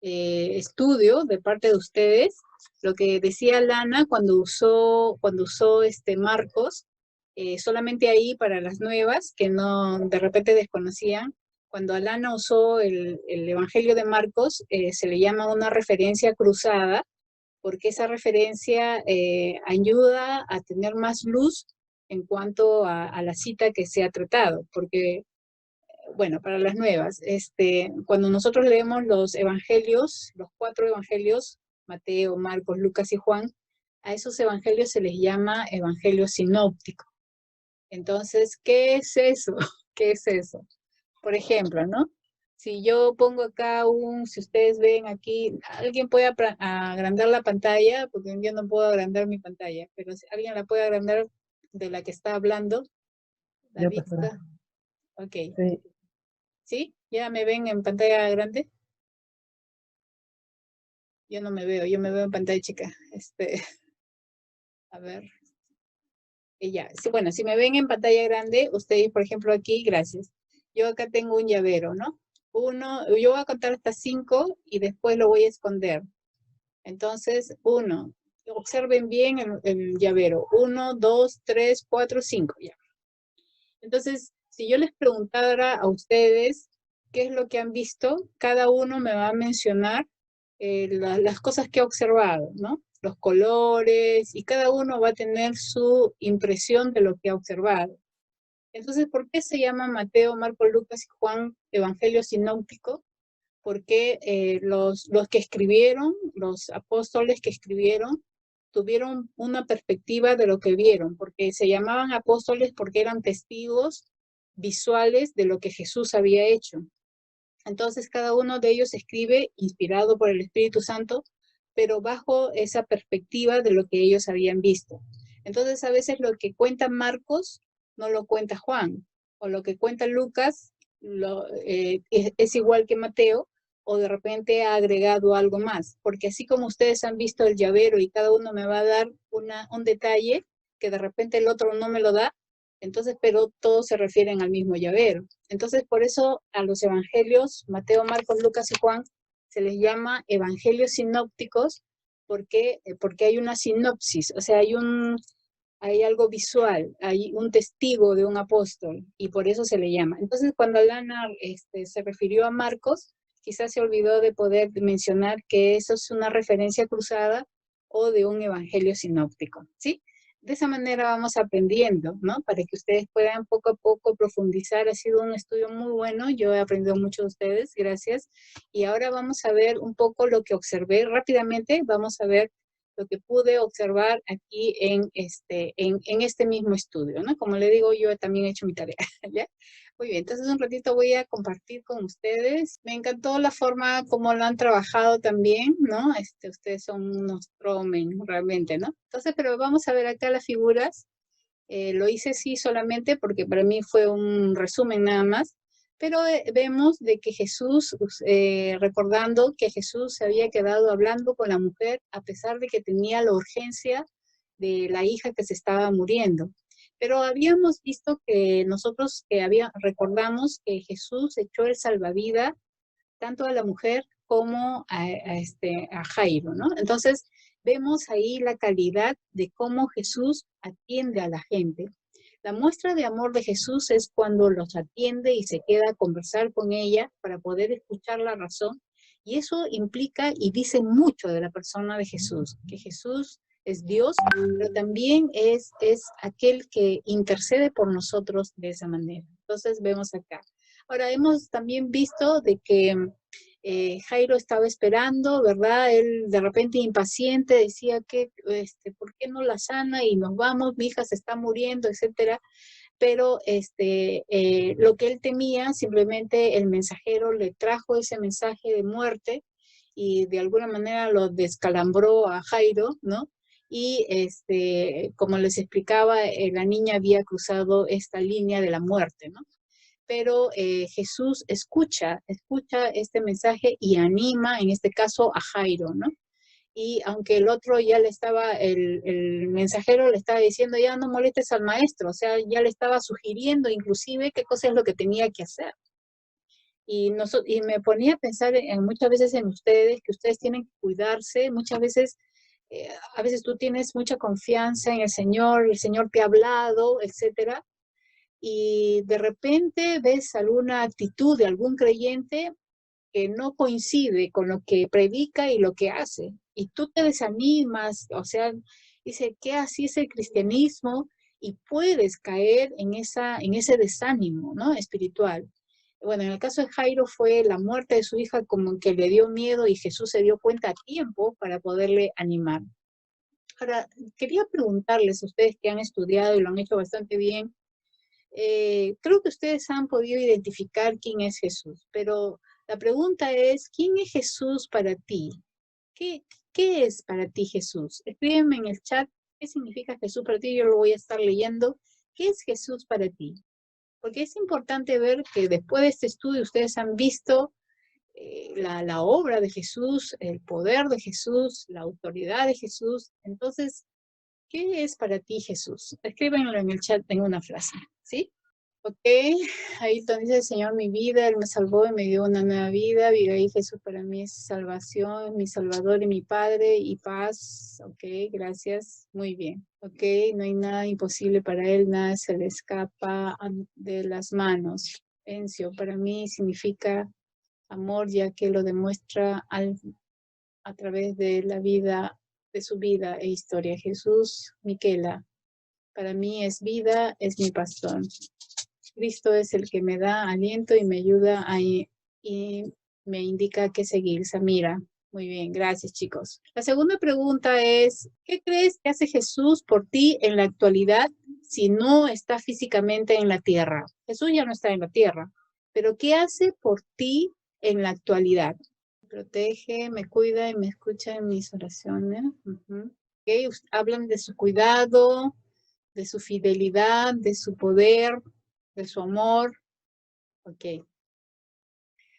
estudio de parte de ustedes. Lo que decía Lana cuando usó Marcos, solamente ahí para las nuevas que no de repente desconocían, cuando Alana usó el Evangelio de Marcos, se le llama una referencia cruzada, porque esa referencia ayuda a tener más luz en cuanto a la cita que se ha tratado, porque, bueno, para las nuevas, cuando nosotros leemos los evangelios, los 4 evangelios, Mateo, Marcos, Lucas y Juan, a esos evangelios se les llama evangelio sinóptico. Entonces, ¿qué es eso? ¿Qué es eso? Por ejemplo, ¿no? Si yo pongo acá si ustedes ven aquí, ¿alguien puede agrandar la pantalla? Porque yo no puedo agrandar mi pantalla, pero si alguien la puede agrandar de la que está hablando, la Ya, vista. pastora. Ok. Sí. ¿Sí? ¿Ya me ven en pantalla grande? Yo no me veo, yo me veo en pantalla chica. A ver. Y ya, sí, bueno, si me ven en pantalla grande, ustedes, por ejemplo, aquí, gracias. Yo acá tengo un llavero, ¿no? Yo voy a contar hasta 5 y después lo voy a esconder. Entonces, 1, observen bien el llavero. 1, 2, 3, 4, 5, ya. Entonces, si yo les preguntara a ustedes qué es lo que han visto, cada uno me va a mencionar las cosas que ha observado, ¿no? Los colores, y cada uno va a tener su impresión de lo que ha observado. Entonces, ¿por qué se llama Mateo, Marcos, Lucas y Juan Evangelio Sinóptico? Porque los que escribieron, los apóstoles que escribieron, tuvieron una perspectiva de lo que vieron, porque se llamaban apóstoles porque eran testigos visuales de lo que Jesús había hecho. Entonces cada uno de ellos escribe inspirado por el Espíritu Santo, pero bajo esa perspectiva de lo que ellos habían visto. Entonces a veces lo que cuenta Marcos no lo cuenta Juan, o lo que cuenta Lucas es igual que Mateo, o de repente ha agregado algo más, porque así como ustedes han visto el llavero y cada uno me va a dar un detalle que de repente el otro no me lo da, entonces, pero todos se refieren al mismo llavero. Entonces, por eso a los evangelios, Mateo, Marcos, Lucas y Juan, se les llama evangelios sinópticos porque hay una sinopsis, o sea, hay algo visual, hay un testigo de un apóstol, y por eso se le llama. Entonces, cuando Alana se refirió a Marcos, quizás se olvidó de poder mencionar que eso es una referencia cruzada o de un evangelio sinóptico, ¿sí? De esa manera vamos aprendiendo, ¿no? Para que ustedes puedan poco a poco profundizar. Ha sido un estudio muy bueno, yo he aprendido mucho de ustedes, gracias. Y ahora vamos a ver un poco lo que observé rápidamente, vamos a ver lo que pude observar aquí en este mismo estudio, ¿no? Como le digo, yo también he hecho mi tarea, ¿ya? Muy bien, entonces un ratito voy a compartir con ustedes. Me encantó la forma como lo han trabajado también, ¿no? Ustedes son unos tromen, realmente, ¿no? Entonces, pero vamos a ver acá las figuras. Lo hice sí solamente porque para mí fue un resumen nada más, pero vemos de que Jesús, recordando que Jesús se había quedado hablando con la mujer a pesar de que tenía la urgencia de la hija que se estaba muriendo. Pero habíamos visto que nosotros recordamos que Jesús echó el salvavidas tanto a la mujer como a Jairo, ¿no? Entonces, vemos ahí la calidad de cómo Jesús atiende a la gente. La muestra de amor de Jesús es cuando los atiende y se queda a conversar con ella para poder escuchar la razón. Y eso implica y dice mucho de la persona de Jesús, que Jesús es Dios, pero también es aquel que intercede por nosotros de esa manera. Entonces vemos acá. Ahora, hemos también visto de que Jairo estaba esperando, ¿verdad? Él de repente impaciente decía que, ¿por qué no la sana y nos vamos? Mi hija se está muriendo, etcétera. Pero lo que él temía, simplemente el mensajero le trajo ese mensaje de muerte y de alguna manera lo descalambró a Jairo, ¿no? Y como les explicaba, la niña había cruzado esta línea de la muerte, ¿no? Pero Jesús escucha este mensaje y anima, en este caso, a Jairo, ¿no? Y aunque el otro ya el mensajero le estaba diciendo, ya no molestes al maestro, o sea, ya le estaba sugiriendo inclusive qué cosa es lo que tenía que hacer. Y me ponía a pensar muchas veces en ustedes, que ustedes tienen que cuidarse, muchas veces, a veces tú tienes mucha confianza en el Señor te ha hablado, etcétera, y de repente ves alguna actitud de algún creyente que no coincide con lo que predica y lo que hace. Y tú te desanimas, o sea, dice, ¿qué así es el cristianismo? Y puedes caer en ese desánimo, ¿no? Espiritual. Bueno, en el caso de Jairo fue la muerte de su hija como que le dio miedo y Jesús se dio cuenta a tiempo para poderle animar. Ahora, quería preguntarles a ustedes que han estudiado y lo han hecho bastante bien, creo que ustedes han podido identificar quién es Jesús, pero la pregunta es, ¿quién es Jesús para ti? ¿Qué es para ti Jesús? Escríbeme en el chat qué significa Jesús para ti, yo lo voy a estar leyendo. ¿Qué es Jesús para ti? Porque es importante ver que después de este estudio ustedes han visto la obra de Jesús, el poder de Jesús, la autoridad de Jesús. Entonces, ¿qué es para ti Jesús? Escríbanlo en el chat en una frase, ¿sí? Ok, ahí dice el Señor mi vida, Él me salvó y me dio una nueva vida. Vive ahí Jesús para mí es salvación, mi Salvador y mi Padre y paz. Ok, gracias, muy bien. Ok, no hay nada imposible para Él, nada se le escapa de las manos. Encio, para mí significa amor, ya que lo demuestra a través de la vida, de su vida e historia. Jesús, Miquela, para mí es vida, es mi pastor. Cristo es el que me da aliento y me ayuda y me indica qué seguir. Samira, muy bien, gracias chicos. La segunda pregunta es, ¿qué crees que hace Jesús por ti en la actualidad si no está físicamente en la tierra? Jesús ya no está en la tierra, pero ¿qué hace por ti en la actualidad? Me protege, me cuida y me escucha en mis oraciones. Okay. Hablan de su cuidado, de su fidelidad, de su poder, de su amor. Ok.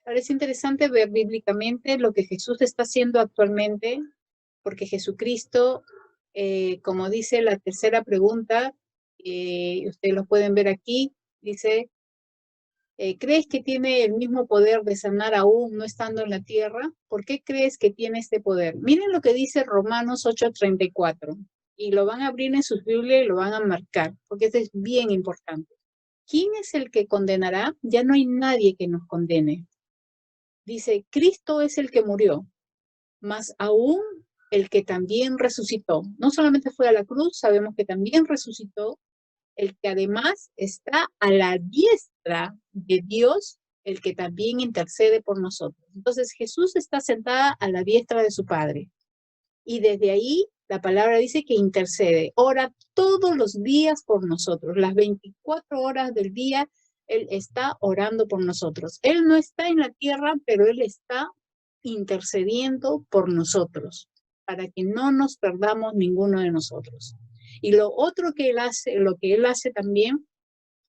Ahora es interesante ver bíblicamente lo que Jesús está haciendo actualmente, porque Jesucristo, como dice la tercera pregunta, ustedes lo pueden ver aquí, dice, ¿crees que tiene el mismo poder de sanar aún no estando en la tierra? ¿Por qué crees que tiene este poder? Miren lo que dice Romanos 8:34, y lo van a abrir en sus Biblias y lo van a marcar, porque esto es bien importante. ¿Quién es el que condenará? Ya no hay nadie que nos condene. Dice, Cristo es el que murió, más aún el que también resucitó. No solamente fue a la cruz, sabemos que también resucitó, el que además está a la diestra de Dios, el que también intercede por nosotros. Entonces Jesús está sentada a la diestra de su Padre. Y desde ahí la palabra dice que intercede, ora todos los días por nosotros, las 24 horas del día, Él está orando por nosotros. Él no está en la tierra, pero Él está intercediendo por nosotros, para que no nos perdamos ninguno de nosotros. Y lo otro que Él hace, lo que Él hace también,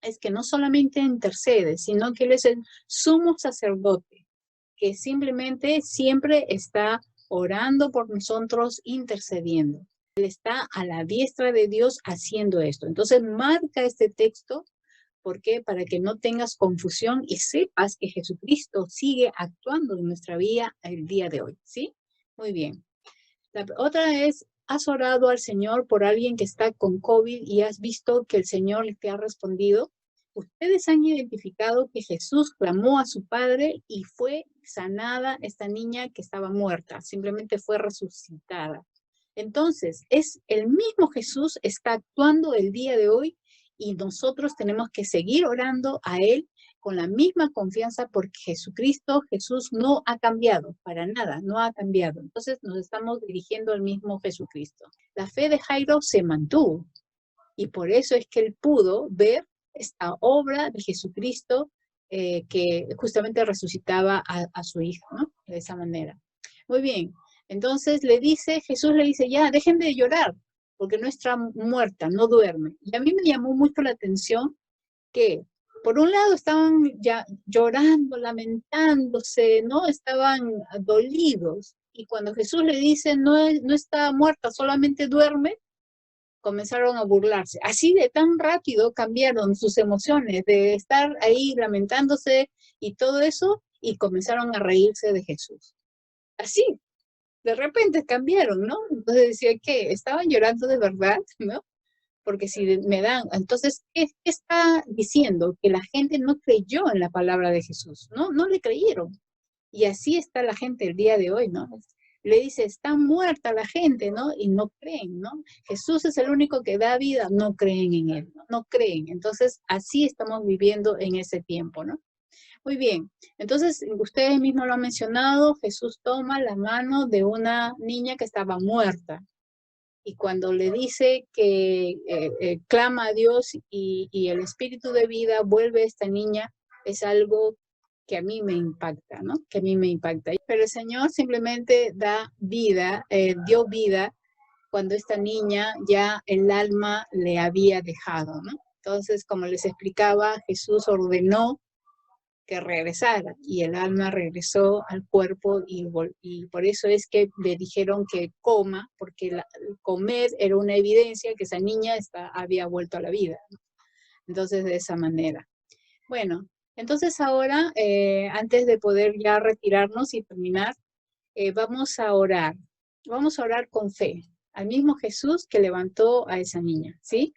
es que no solamente intercede, sino que Él es el sumo sacerdote, que simplemente siempre está orando por nosotros, intercediendo. Él está a la diestra de Dios haciendo esto. Entonces marca este texto, ¿por qué? Para que no tengas confusión y sepas que Jesucristo sigue actuando en nuestra vida el día de hoy, ¿sí? Muy bien. La otra es, ¿has orado al Señor por alguien que está con COVID y has visto que el Señor te ha respondido? Ustedes han identificado que Jesús clamó a su Padre y fue sanada esta niña que estaba muerta, simplemente fue resucitada. Entonces, es el mismo Jesús está actuando el día de hoy y nosotros tenemos que seguir orando a Él con la misma confianza porque Jesús no ha cambiado, para nada, no ha cambiado. Entonces nos estamos dirigiendo al mismo Jesucristo. La fe de Jairo se mantuvo y por eso es que él pudo ver esta obra de Jesucristo que justamente resucitaba a su hijo, ¿no? De esa manera. Muy bien, entonces Jesús le dice, ya, dejen de llorar, porque no está muerta, no duerme. Y a mí me llamó mucho la atención que, por un lado, estaban ya llorando, lamentándose, ¿no? Estaban dolidos. Y cuando Jesús le dice, no está muerta, solamente duerme, comenzaron a burlarse. Así de tan rápido cambiaron sus emociones de estar ahí lamentándose y todo eso, y comenzaron a reírse de Jesús. Así, de repente cambiaron, ¿no? Entonces decía que estaban llorando de verdad, ¿no? porque si me dan, entonces, ¿qué está diciendo? Que la gente no creyó en la palabra de Jesús, ¿no? No le creyeron. Y así está la gente el día de hoy, ¿no? Le dice, está muerta la gente, ¿no? Y no creen, ¿no? Jesús es el único que da vida, no creen en él, ¿no? No creen. Entonces, así estamos viviendo en ese tiempo, ¿no? Muy bien. Entonces, ustedes mismos lo han mencionado, Jesús toma la mano de una niña que estaba muerta. Y cuando le dice que clama a Dios y el espíritu de vida vuelve a esta niña, es algo que a mí me impacta, ¿no? Que a mí me impacta. Pero el Señor simplemente da vida, dio vida cuando esta niña ya el alma le había dejado, ¿no? Entonces, como les explicaba, Jesús ordenó que regresara y el alma regresó al cuerpo y por eso es que le dijeron que coma, porque comer era una evidencia que esa niña había vuelto a la vida, ¿no? Entonces, de esa manera. Bueno, entonces ahora, antes de poder ya retirarnos y terminar, vamos a orar. Vamos a orar con fe al mismo Jesús que levantó a esa niña, ¿sí?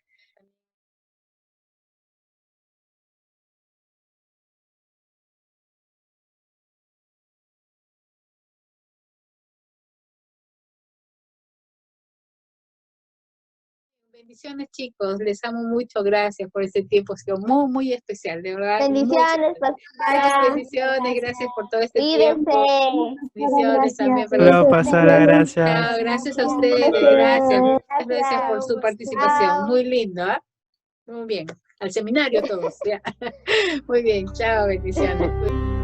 Bendiciones, chicos. Les amo mucho. Gracias por este tiempo. Ha sido muy, muy especial, de verdad. Bendiciones, pastora. Bendiciones. Gracias por todo este Cuídense. tiempo. Bendiciones también. Luego, pastora, gracias. Chao, gracias a ustedes. Gracias. Muchas gracias por su participación. Muy lindo, ¿ah? Muy bien. Al seminario todos. Ya. Muy bien. Chao, bendiciones.